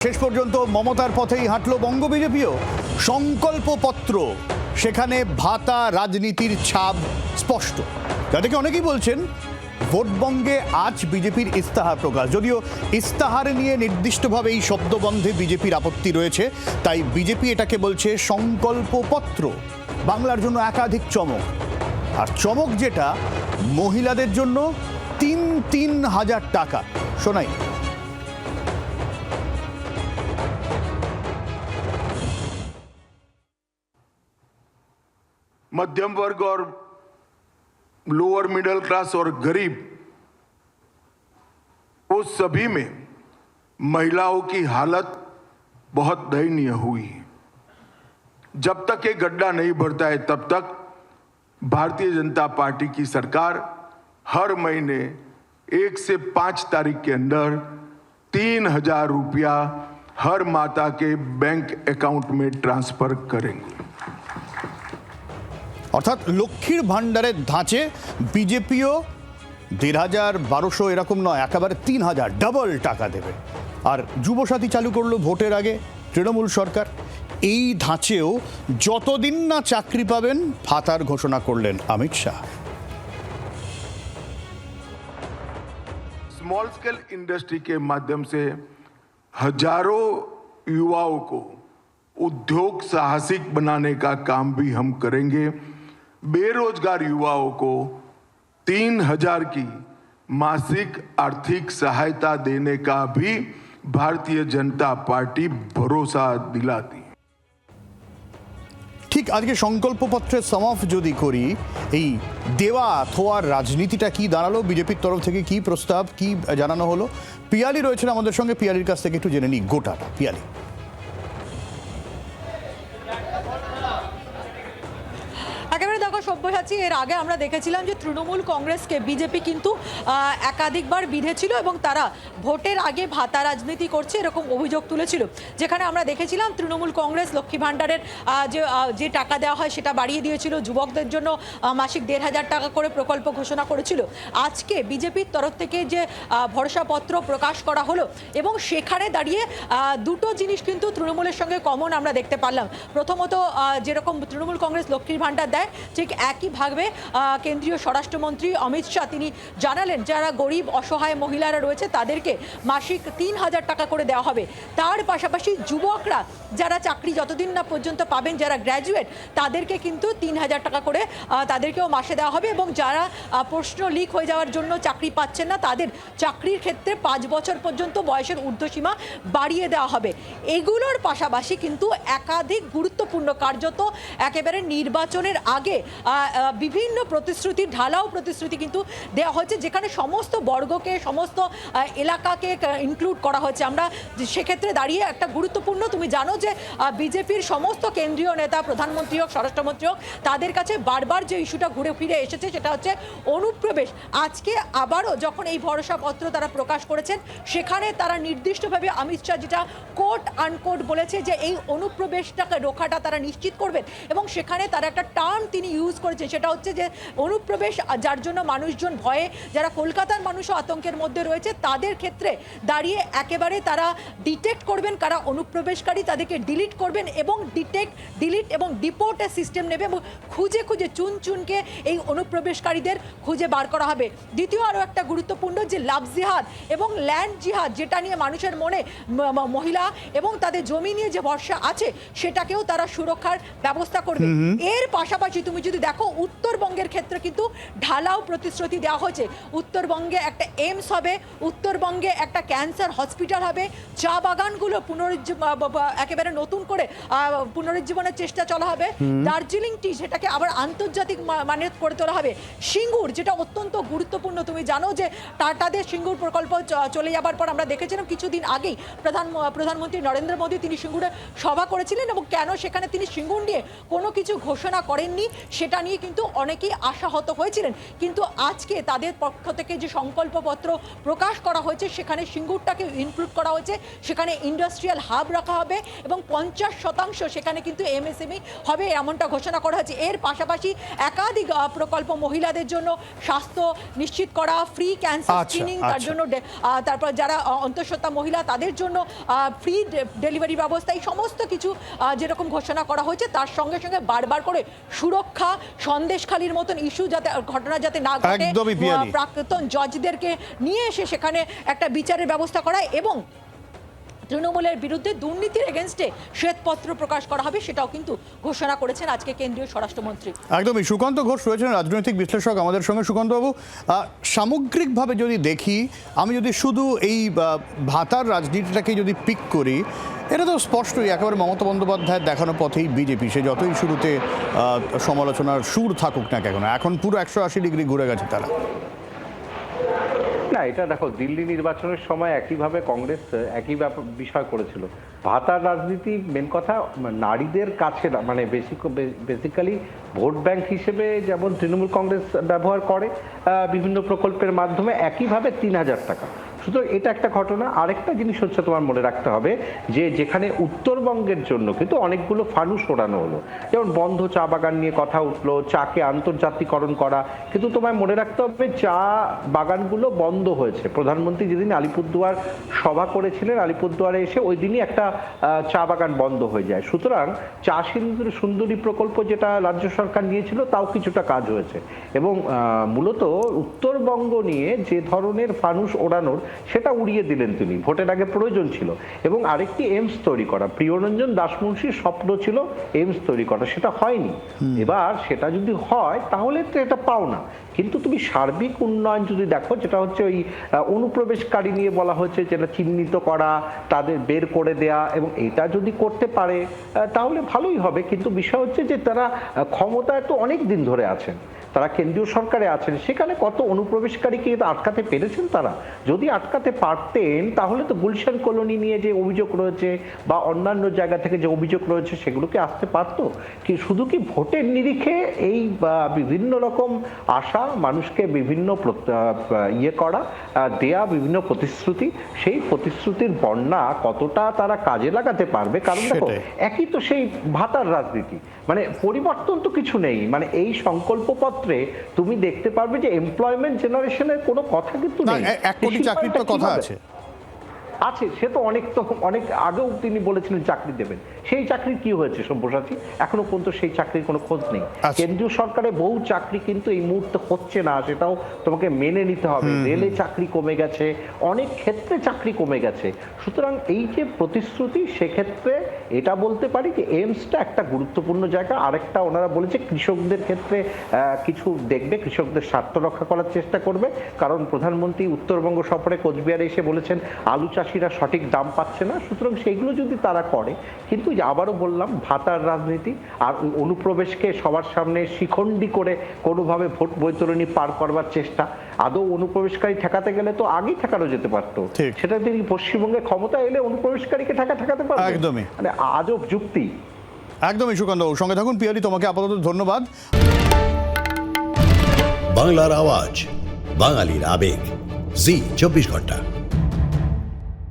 শেষ পর্যন্ত মমতার পথেই হাঁটল বঙ্গ বিজেপিও। সংকল্পপত্র, সেখানে ভাতা রাজনীতির ছাপ স্পষ্ট। যা থেকে অনেকেই বলছেন ভোটবঙ্গে আজ বিজেপির ইস্তাহার প্রকাশ। যদিও ইস্তাহার নিয়ে নির্দিষ্টভাবে এই শব্দবন্ধে বিজেপির আপত্তি রয়েছে, তাই বিজেপি এটাকে বলছে সংকল্পপত্র। বাংলার জন্য একাধিক চমক, আর চমক যেটা মহিলাদের জন্য ৩,০০০ টাকা। শোনাই। मध्यम वर्ग और लोअर मिडिल क्लास और गरीब, उस सभी में महिलाओं की हालत बहुत दयनीय हुई है। जब तक ये गड्ढा नहीं भरता है तब तक भारतीय जनता पार्टी की सरकार हर महीने 1 से 5 तारीख के अंदर 3,000 रुपया हर माता के बैंक अकाउंट में ट्रांसफर करेंगे। অর্থাৎ লক্ষ্মীর ভাণ্ডারের ধাঁচে বিজেপিও ১,৫০০ এরকম নয়, একেবারে ৩,০০০ ডাবল টাকা দেবে। আর যুবসাথী চালু করলো ভোটের আগে তৃণমূল সরকার। এই ধাঁচেও যতদিন না চাকরি পাবেন ভাতার ঘোষণা করলেন Amit Shah. Small scale industry के माध्यम से हजारों युवाओं को उद्योग साहसिक बनाने का काम भी हम करेंगे। बेरोजगार युवाओं को 3,000 की मासिक आर्थिक सहायता देने का भी भारतीय जनता पार्टी भरोसा दिलाती है। ঠিক আজকে সংকল্পপত্রের সম অফ যদি করি, এই দেওয়া থোয়ার রাজনীতিটা কি দাঁড়ালো, বিজেপির তরফ থেকে কি প্রস্তাব, কি জানানো হলো। পিয়ালি রয়েছেন আমাদের সঙ্গে, পিয়ালির কাছ থেকে একটু জেনে নিই গোটাটা। পিয়ালি। একেবারে দেখো সব্যসাচী, এর আগে আমরা দেখেছিলাম যে তৃণমূল কংগ্রেসকে বিজেপি কিন্তু একাধিকবার বিঁধেছিল এবং তারা ভোটের আগে ভাতা রাজনীতি করছে এরকম অভিযোগ তুলেছিল। যেখানে আমরা দেখেছিলাম তৃণমূল কংগ্রেস লক্ষ্মী ভাণ্ডারের যে টাকা দেওয়া হয় সেটা বাড়িয়ে দিয়েছিল, যুবকদের জন্য মাসিক ১,৫০০ টাকা করে প্রকল্প ঘোষণা করেছিল। আজকে বিজেপির তরফ থেকে যে ভরসাপত্র প্রকাশ করা হলো এবং সেখানে দাঁড়িয়ে দুটো জিনিস কিন্তু তৃণমূলের সঙ্গে কমন আমরা দেখতে পারলাম। প্রথমত, যেরকম তৃণমূল কংগ্রেস লক্ষ্মীর ভাণ্ডার দেয়, ঠিক একইভাবে কেন্দ্রীয় স্বরাষ্ট্রমন্ত্রী অমিত শাহ তিনি জানালেন যারা গরিব অসহায় মহিলারা রয়েছে তাদেরকে মাসিক ৩,০০০ টাকা করে দেওয়া হবে। তার পাশাপাশি যুবকরা যারা চাকরি যতদিন না পর্যন্ত পাবেন, যারা গ্র্যাজুয়েট, তাদেরকে কিন্তু ৩,০০০ টাকা করে তাদেরকেও মাসে দেওয়া হবে এবং যারা প্রশ্ন লিক হয়ে যাওয়ার জন্য চাকরি পাচ্ছেন না তাদের চাকরির ক্ষেত্রে ৫ বছর পর্যন্ত বয়সের ঊর্ধ্বসীমা বাড়িয়ে দেওয়া হবে। এগুলোর পাশাপাশি কিন্তু একাধিক গুরুত্বপূর্ণ, কার্যত একেবারে নির্বাচনের আগে বিভিন্ন প্রতিশ্রুতি, ঢালাও প্রতিশ্রুতি কিন্তু দেওয়া হচ্ছে, যেখানে সমস্ত বর্গকে, সমস্ত এলাকাকে ইনক্লুড করা হচ্ছে। আমরা সেক্ষেত্রে দাঁড়িয়ে একটা গুরুত্বপূর্ণ, তুমি জানো যে বিজেপির সমস্ত কেন্দ্রীয় নেতা, প্রধানমন্ত্রী হোক, স্বরাষ্ট্রমন্ত্রী হোক, তাদের কাছে বারবার যে ইস্যুটা ঘুরে ফিরে এসেছে সেটা হচ্ছে অনুপ্রবেশ। আজকে আবারও যখন এই ভরসাপত্র তারা প্রকাশ করেছেন, সেখানে তারা নির্দিষ্টভাবে অমিত শাহ যেটা কোট আনকোট বলেছে যে এই অনুপ্রবেশটাকে রোখাটা তারা নিশ্চিত করবেন এবং সেখানে তারা একটা টার্ম তিনি ইউজ করেছেন, সেটা হচ্ছে যে অনুপ্রবেশ, যার জন্য মানুষজন ভয়ে, যারা কলকাতার মানুষও আতঙ্কের মধ্যে রয়েছে, তাদের ক্ষেত্রে দাঁড়িয়ে একেবারে তারা ডিটেক্ট করবেন কারা অনুপ্রবেশকারী, তাদেরকে ডিলিট করবেন এবং ডিটেক্ট, ডিলিট এবং ডিপোর্টের সিস্টেম নেবে এবং খুঁজে খুঁজে চুন চুনকে এই অনুপ্রবেশকারীদের খুঁজে বার করা হবে। দ্বিতীয় আরও একটা গুরুত্বপূর্ণ যে লাভ জিহাদ এবং ল্যান্ড জিহাদ, যেটা নিয়ে মানুষের মনে মহিলা এবং তাদের জমি নিয়ে যে ভরসা আছে সেটাকেও তারা সুরক্ষার ব্যবস্থা করবে। এর পাশাপাশি তুমি যদি দেখো উত্তরবঙ্গের ক্ষেত্রে কিন্তু ঢালাও প্রতিশ্রুতি দেওয়া হয়েছে। উত্তরবঙ্গে একটা এইমস হবে, উত্তরবঙ্গে একটা ক্যান্সার হসপিটাল হবে, চা বাগানগুলো একেবারে নতুন করে পুনরুজ্জীবনের চেষ্টা চলা হবে, দার্জিলিং টি সেটাকে আবার আন্তর্জাতিক মানের করে তোলা হবে, সিঙ্গুর যেটা অত্যন্ত গুরুত্বপূর্ণ, তুমি জানো যে টাটাদের সিঙ্গুর প্রকল্প চলে যাবার পর আমরা দেখেছিলাম কিছুদিন আগেই প্রধানমন্ত্রী নরেন্দ্র মোদী তিনি সিঙ্গুরে সভা করেছিলেন এবং কেন সেখানে তিনি সিঙ্গুর নিয়ে কোনো কিছু ঘোষণা করেননি সেটা নিয়ে নিয়ে কিন্তু অনেকেই আশাহত হয়েছিলেন, কিন্তু আজকে তাদের পক্ষ থেকে যে সংকল্পপত্র প্রকাশ করা হয়েছে সেখানে সিঙ্গুরটাকে ইনক্লুড করা হয়েছে, সেখানে ইন্ডাস্ট্রিয়াল হাব রাখা হবে এবং 50% সেখানে কিন্তু এমএসএমই হবে এমনটা ঘোষণা করা হয়েছে। এর পাশাপাশি একাধিক প্রকল্প, মহিলাদের জন্য স্বাস্থ্য নিশ্চিত করা, ফ্রি ক্যান্সার স্ক্রিনিং, তার জন্য তারপর যারা অন্তঃসত্ত্বা মহিলা তাদের জন্য ফ্রি ডেলিভারি ব্যবস্থা, এই সমস্ত কিছু যেরকম ঘোষণা করা হয়েছে, তার সঙ্গে সঙ্গে বারবার করে সুরক্ষা, সন্দেশখালির মতন ইস্যু যাতে ঘটনা যাতে না ঘটে, প্রাক্তন জজদেরকে নিয়ে এসে সেখানে একটা বিচারের ব্যবস্থা করা এবং তৃণমূলের বিরুদ্ধে দুর্নীতির এগেনস্টে শ্বেতপত্র প্রকাশ করা হবে, সেটাও কিন্তু ঘোষণা করেছেন আজকে কেন্দ্রীয় স্বরাষ্ট্রমন্ত্রী। একদমই। সুকান্ত ঘোষ রয়েছেন রাজনৈতিক বিশ্লেষক আমাদের সঙ্গে। সুকান্তবাবু, সামগ্রিকভাবে যদি দেখি, আমি যদি শুধু এই ভাতার রাজনীতিটাকে যদি পিক করি, এটা তো স্পষ্টই একেবারে মমতা বন্দ্যোপাধ্যায়ের দেখানো পথেই বিজেপি, সে যতই শুরুতে সমালোচনার সুর থাকুক না কেন, এখন পুরো 180 ডিগ্রি ঘুরে গেছে তারা। না, এটা দেখো, দিল্লি নির্বাচনের সময় একইভাবে কংগ্রেস একই বিষয় করেছিল। ভাতার রাজনীতি মেন কথা নারীদের কাছে, মানে বেসিক্যালি ভোট ব্যাংক হিসেবে যেমন তৃণমূল কংগ্রেস ব্যবহার করে বিভিন্ন প্রকল্পের মাধ্যমে, একইভাবে 3000 টাকা। সুতরাং এটা একটা ঘটনা। আরেকটা জিনিস হচ্ছে তোমার মনে রাখতে হবে যে যেখানে উত্তরবঙ্গের জন্য কিন্তু অনেকগুলো ফানুস ওড়ানো হলো, যেমন বন্ধ চা বাগান নিয়ে কথা উঠলো, চাকে আন্তর্জাতিকরণ করা, কিন্তু তোমায় মনে রাখতে হবে চা বাগানগুলো বন্ধ হয়েছে। প্রধানমন্ত্রী যেদিন আলিপুরদুয়ার সভা করেছিলেন, আলিপুরদুয়ারে এসে ওই দিনই একটা চা বাগান বন্ধ হয়ে যায়। সুতরাং চা সুন্দরী প্রকল্প যেটা রাজ্য সরকার নিয়েছিল তাও কিছুটা কাজ হয়েছে এবং মূলত উত্তরবঙ্গ নিয়ে যে ধরনের ফানুস ওড়ানোর সেটা উড়িয়ে দিলেন তিনি। ভোটের আগে প্রয়োজন ছিল এবং আরেকটি এইমস তৈরি করা, প্রিয়রঞ্জন দাসমুন্সির স্বপ্ন ছিল এইমস তৈরি করা, সেটা হয়নি। এবার সেটা যদি হয় তাহলে তো এটা পাও না, কিন্তু তুমি সার্বিক উন্নয়ন যদি দেখো, যেটা হচ্ছে ওই অনুপ্রবেশকারী নিয়ে বলা হয়েছে, যেটা চিহ্নিত করা, তাদের বের করে দেয়া, এবং এটা যদি করতে পারে তাহলে ভালোই হবে। কিন্তু বিষয় হচ্ছে যে তারা ক্ষমতায় তো অনেক দিন ধরে আছেন, তারা কেন্দ্রীয় সরকারে আছেন, সেখানে কত অনুপ্রবেশকারীকে আটকাতে পেরেছেন তারা? যদি আটকাতে পারতেন তাহলে তো গুলশান কলোনি নিয়ে যে অভিযোগ রয়েছে বা অন্যান্য জায়গা থেকে যে অভিযোগ রয়েছে সেগুলোকে আসতে পারতো। কি শুধু কি ভোটের নিরিখে এই বিভিন্ন রকম আশা মানুষকে বিভিন্ন করা, দেয়া বিভিন্ন প্রতিশ্রুতি, সেই প্রতিশ্রুতির বন্যা কতটা তারা কাজে লাগাতে পারবে? কারণ দেখো, একই তো সেই ভাতার রাজনীতি, মানে পরিবর্তন তো কিছু নেই। মানে এই সংকল্পপত্রে তুমি দেখতে পারবে যে এমপ্লয়মেন্ট জেনারেশনের কোনো কথা কিন্তু নেই। 1 কোটি চাকরির তো কথা আছে, সে তো অনেক আগেও তিনি বলেছিলেন চাকরি দেবেন। সেই চাকরি কি হয়েছে সব্যসাচী? এখনো পর্যন্ত সেই চাকরির কোনো খোঁজ নেই। কেন্দ্রীয় সরকারে বহু চাকরি কিন্তু এই মুহূর্তে হচ্ছে না, সেটাও তোমাকে মেনে নিতে হবে। রেলে চাকরি কমে গেছে, অনেক ক্ষেত্রে চাকরি কমে গেছে। সুতরাং এই যে প্রতিশ্রুতি, সেক্ষেত্রে এটা বলতে পারি যে এইমসটা একটা গুরুত্বপূর্ণ জায়গা। আরেকটা ওনারা বলেছে কৃষকদের ক্ষেত্রে কিছু দেখবে, কৃষকদের স্বার্থ রক্ষা করার চেষ্টা করবে। কারণ প্রধানমন্ত্রী উত্তরবঙ্গ সফরে কোচবিহারে এসে বলেছেন আলু চাষিরা সঠিক দাম পাচ্ছে না। সুতরাং সেইগুলো যদি তারা করে, কিন্তু আবারও বললাম, ভাতার রাজনীতি আর অনুপ্রবেশকে সবার সামনে শিখণ্ডী করে কোনোভাবে ভোট বৈতরণী পার করবার চেষ্টা, আদৌ অনুপ্রবেশকারী ঠেকাতে গেলে তো আগেই ঠেকানো যেতে পারতো। সেটা তিনি পশ্চিমবঙ্গে ক্ষমতা এলে অনুপ্রবেশকারীকে ঠেকাতে পারবে, একদমই মানে আজব যুক্তি। একদমই। সুকান্ত সঙ্গে থাকুন। পিয়ালি, তোমাকে আপাতত ধন্যবাদ। বাংলার আওয়াজ, বাঙালির আবেগ, জি 24 ঘন্টা।